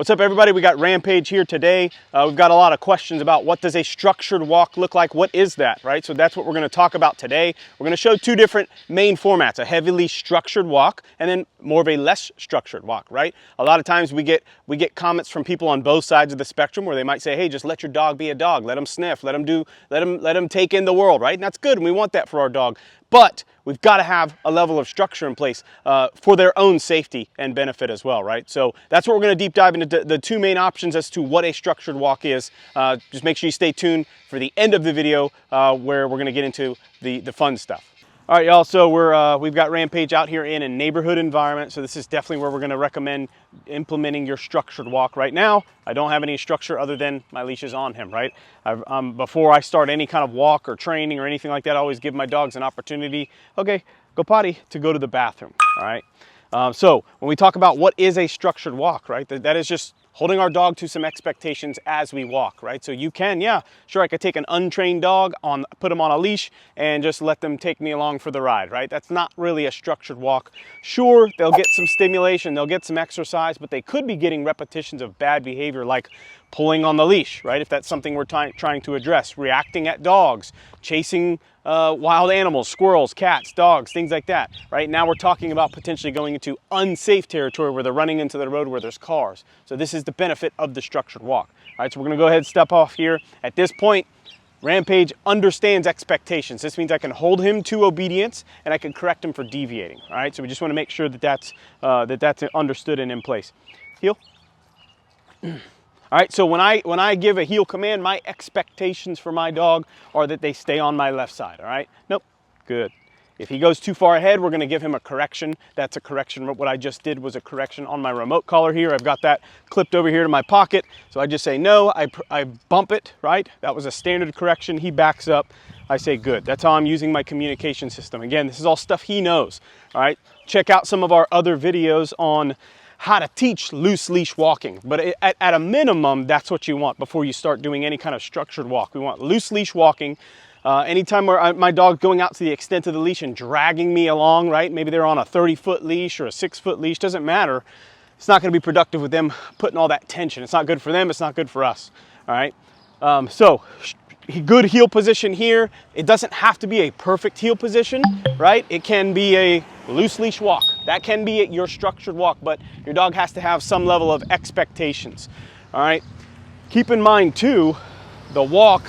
What's up, everybody? We got Rampage here today. We've got a lot of questions about what does a structured walk look like? What is that, right? So that's what we're going to talk about today. We're going to show two different main formats, a heavily structured walk and then more of a less structured walk, right? A lot of times we get comments from people on both sides of the spectrum where they might say, hey, just let your dog be a dog, let him sniff, let him take in the world, right? And that's good, and we want that for our dog. But we've got to have a level of structure in place for their own safety and benefit as well, right? So that's what we're going to deep dive into the two main options as to what a structured walk is. Just make sure you stay tuned for the end of the video where we're going to get into the fun stuff. All right, y'all, so we've got Rampage out here in a neighborhood environment, so this is definitely where we're going to recommend implementing your structured walk. Right now, I don't have any structure other than my leash is on him, right? Before I start any kind of walk or training or anything like that, I always give my dogs an opportunity, okay, go potty, to go to the bathroom, all right? So when we talk about what is a structured walk, right, that is just holding our dog to some expectations as we walk, right? So you can, yeah, sure, I could take an untrained dog, put them on a leash and just let them take me along for the ride, right? That's not really a structured walk. Sure, they'll get some stimulation, they'll get some exercise, but they could be getting repetitions of bad behavior like pulling on the leash, right? If that's something we're trying to address, reacting at dogs, chasing wild animals, squirrels, cats, dogs, things like that. Right now we're talking about potentially going into unsafe territory where they're running into the road where there's cars. So this is the benefit of the structured walk. All right, so we're gonna go ahead and step off here. At this point, Rampage understands expectations. This means I can hold him to obedience and I can correct him for deviating. All right, so we just wanna make sure that that's understood and in place. Heel. All right, so when I give a heel command, my expectations for my dog are that they stay on my left side, all right? Nope, good. If he goes too far ahead, we're gonna give him a correction. That's a correction. What I just did was a correction on my remote collar here. I've got that clipped over here to my pocket. So I just say no, I bump it, right? That was a standard correction. He backs up, I say good. That's how I'm using my communication system. Again, this is all stuff he knows, all right? Check out some of our other videos on how to teach loose leash walking. But at a minimum, that's what you want before you start doing any kind of structured walk. We want loose leash walking. Anytime where my dog's going out to the extent of the leash and dragging me along, right? Maybe they're on a 30-foot leash or a 6-foot leash, doesn't matter. It's not gonna be productive with them putting all that tension. It's not good for them, it's not good for us, all right? So good heel position here. It doesn't have to be a perfect heel position, right? It can be a loose leash walk. That can be your structured walk, but your dog has to have some level of expectations, all right? Keep in mind too, the walk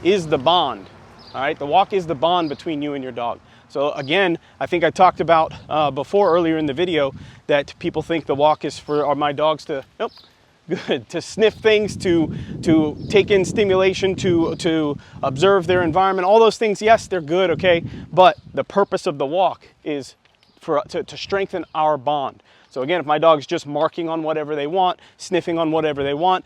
is the bond, all right? The walk is the bond between you and your dog. So again, I think I talked about before earlier in the video that people think the walk is for my dogs to, nope, good, to sniff things, to take in stimulation, to observe their environment, all those things, yes, they're good, okay? But the purpose of the walk is to strengthen our bond. So again, if my dog's just marking on whatever they want, sniffing on whatever they want,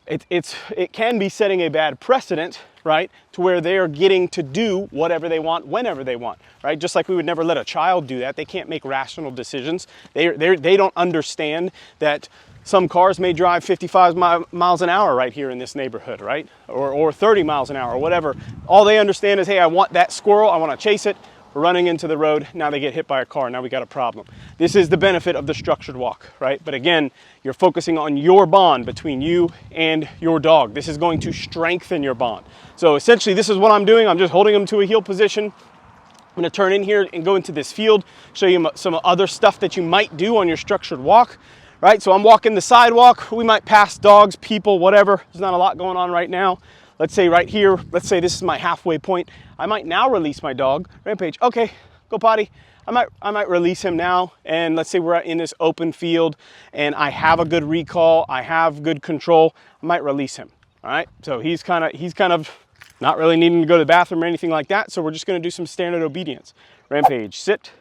it can be setting a bad precedent, right? To where they are getting to do whatever they want, whenever they want, right? Just like we would never let a child do that. They can't make rational decisions. They don't understand that some cars may drive 55 miles an hour right here in this neighborhood, right? Or 30 miles an hour, or whatever. All they understand is, hey, I want that squirrel, I want to chase it. We're running into the road, now they get hit by a car, now we got a problem. This is the benefit of the structured walk, right? But again, you're focusing on your bond between you and your dog. This is going to strengthen your bond. So essentially, this is what I'm doing. I'm just holding them to a heel position. I'm gonna turn in here and go into this field, show you some other stuff that you might do on your structured walk, right? So I'm walking the sidewalk. We might pass dogs, people, whatever. There's not a lot going on right now. Let's say right here, let's say this is my halfway point. I might now release my dog. Rampage, okay, go potty. I might release him now, and let's say we're in this open field and I have a good recall, I have good control, I might release him, all right? So he's kind of not really needing to go to the bathroom or anything like that, so we're just gonna do some standard obedience. Rampage, sit,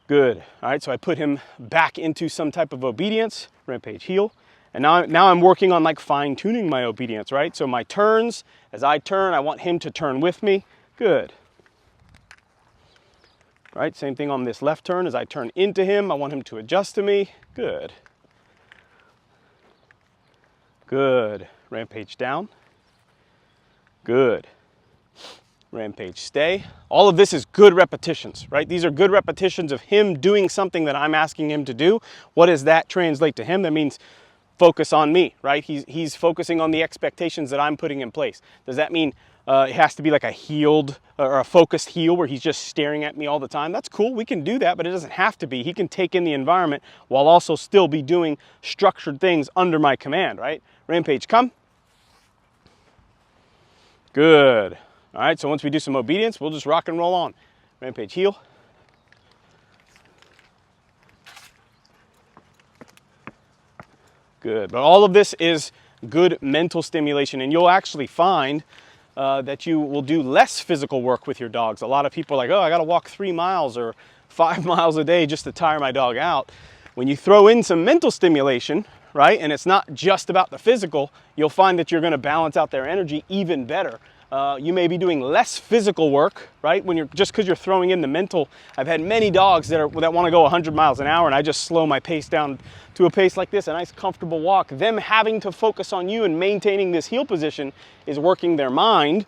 good. All right, so I put him back into some type of obedience. Rampage, heel. And now I'm working on like fine tuning my obedience, right? So my turns, as I turn, I want him to turn with me. Good. Right, same thing on this left turn. As I turn into him, I want him to adjust to me. Good. Good. Rampage down. Good. Rampage stay. All of this is good repetitions, right? These are good repetitions of him doing something that I'm asking him to do. What does that translate to him? That means focus on me, right? He's focusing on the expectations that I'm putting in place. Does that mean it has to be like a heeled or a focused heel where he's just staring at me all the time? That's cool, we can do that, but it doesn't have to be. He can take in the environment while also still be doing structured things under my command, right? Rampage, come. Good. All right, so once we do some obedience, we'll just rock and roll on. Rampage, heel. Good, but all of this is good mental stimulation, and you'll actually find that you will do less physical work with your dogs. A lot of people are like, oh, I gotta walk 3 miles or 5 miles a day just to tire my dog out. When you throw in some mental stimulation, right, and it's not just about the physical, you'll find that you're gonna balance out their energy even better. You may be doing less physical work, right? When just because you're throwing in the mental. I've had many dogs that want to go 100 miles an hour, and I just slow my pace down to a pace like this, a nice comfortable walk. Them having to focus on you and maintaining this heel position is working their mind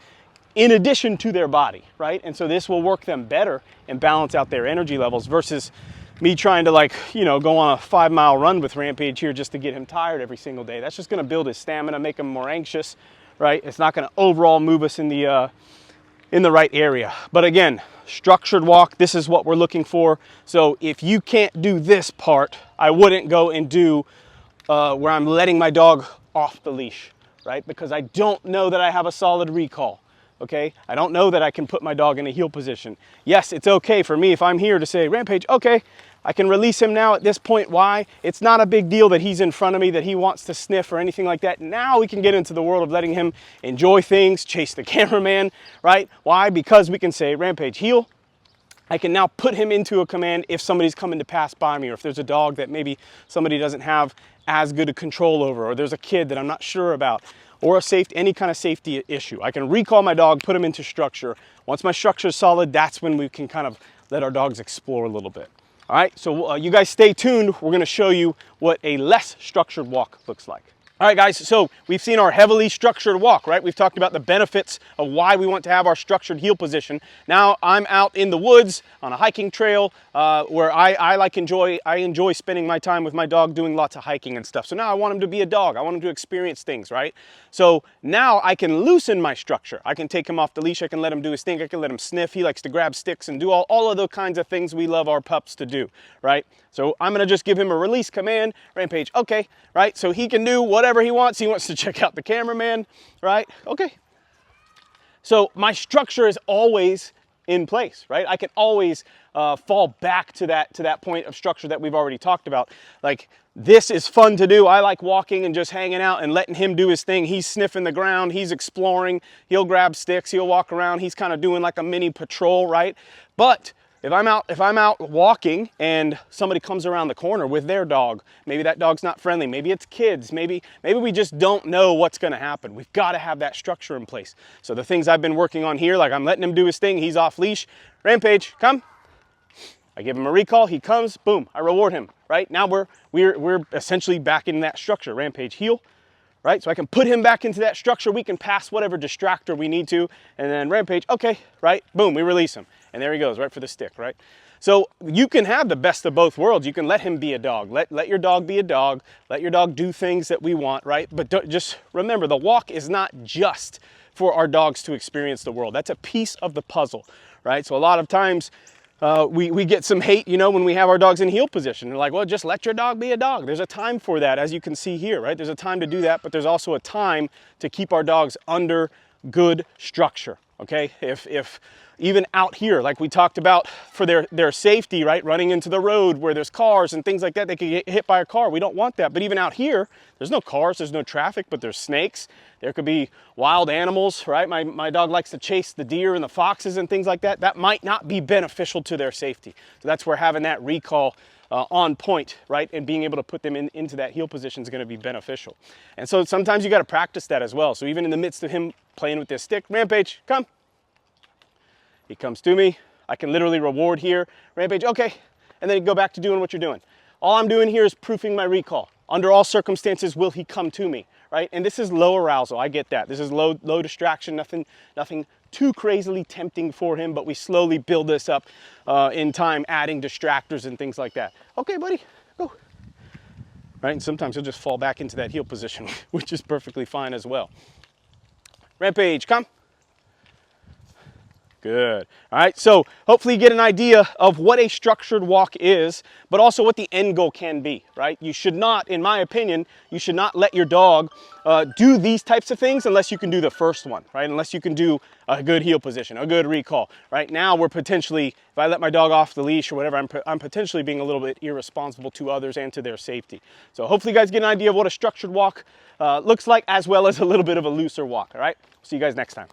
in addition to their body, right? And so this will work them better and balance out their energy levels versus me trying to, like, you know, go on a 5-mile run with Rampage here just to get him tired every single day. That's just going to build his stamina, make him more anxious. Right? It's not going to overall move us in the right area. But again, structured walk, this is what we're looking for. So if you can't do this part, I wouldn't go and do where I'm letting my dog off the leash, right? Because I don't know that I have a solid recall, okay? I don't know that I can put my dog in a heel position. Yes, it's okay for me if I'm here to say, Rampage, okay, I can release him now at this point. Why? It's not a big deal that he's in front of me, that he wants to sniff or anything like that. Now we can get into the world of letting him enjoy things, chase the cameraman, right? Why? Because we can say, Rampage, heel. I can now put him into a command if somebody's coming to pass by me, or if there's a dog that maybe somebody doesn't have as good a control over, or there's a kid that I'm not sure about, or any kind of safety issue. I can recall my dog, put him into structure. Once my structure is solid, that's when we can kind of let our dogs explore a little bit. All right, so you guys stay tuned. We're gonna show you what a less structured walk looks like. All right, guys, so we've seen our heavily structured walk, right? We've talked about the benefits of why we want to have our structured heel position. Now I'm out in the woods on a hiking trail where I enjoy spending my time with my dog doing lots of hiking and stuff. So now I want him to be a dog. I want him to experience things, right? So now I can loosen my structure. I can take him off the leash. I can let him do his thing. I can let him sniff. He likes to grab sticks and do all of the kinds of things we love our pups to do, right? So I'm gonna just give him a release command, Rampage, okay, right? So he can do whatever he wants. He wants to check out the cameraman, right? Okay. So my structure is always in place, right? I can always fall back to that point of structure that we've already talked about. Like, this is fun to do. I like walking and just hanging out and letting him do his thing. He's sniffing the ground, he's exploring, he'll grab sticks, he'll walk around, he's kind of doing like a mini patrol, right? But if I'm out walking and somebody comes around the corner with their dog, maybe that dog's not friendly, maybe it's kids, maybe we just don't know what's gonna happen. We've gotta have that structure in place. So the things I've been working on here, like I'm letting him do his thing, he's off leash. Rampage, come. I give him a recall, he comes, boom, I reward him, right? Now we're essentially back in that structure. Rampage, heel, right? So I can put him back into that structure, we can pass whatever distractor we need to, and then Rampage, okay, right? Boom, we release him. And there he goes, right for the stick, right? So you can have the best of both worlds. You can let him be a dog. Let your dog be a dog. Let your dog do things that we want, right? But just remember, the walk is not just for our dogs to experience the world. That's a piece of the puzzle, right? So a lot of times we get some hate, you know, when we have our dogs in heel position. They're like, well, just let your dog be a dog. There's a time for that, as you can see here, right? There's a time to do that, but there's also a time to keep our dogs under good structure, okay? If even out here, like we talked about for their safety, right? Running into the road where there's cars and things like that, they could get hit by a car. We don't want that. But even out here, there's no cars, there's no traffic, but there's snakes. There could be wild animals, right? My dog likes to chase the deer and the foxes and things like that. That might not be beneficial to their safety. So that's where having that recall on point, right? And being able to put them into that heel position is going to be beneficial. And so sometimes you got to practice that as well. So even in the midst of him playing with this stick, Rampage, come. He comes to me, I can literally reward here, Rampage, okay, and then you go back to doing what you're doing. All I'm doing here is proofing my recall. Under all circumstances, will he come to me, right? And this is low arousal, I get that. This is low distraction, nothing too crazily tempting for him, but we slowly build this up in time, adding distractors and things like that. Okay, buddy, go. right? And sometimes he'll just fall back into that heel position, which is perfectly fine as well. Rampage, come. Good. All right, so hopefully you get an idea of what a structured walk is, but also what the end goal can be, right? You should not, in my opinion, you should not let your dog do these types of things unless you can do the first one, right? Unless you can do a good heel position, a good recall. Right now, we're potentially, if I let my dog off the leash or whatever, I'm potentially being a little bit irresponsible to others and to their safety. So hopefully you guys get an idea of what a structured walk looks like, as well as a little bit of a looser walk, all right? See you guys next time.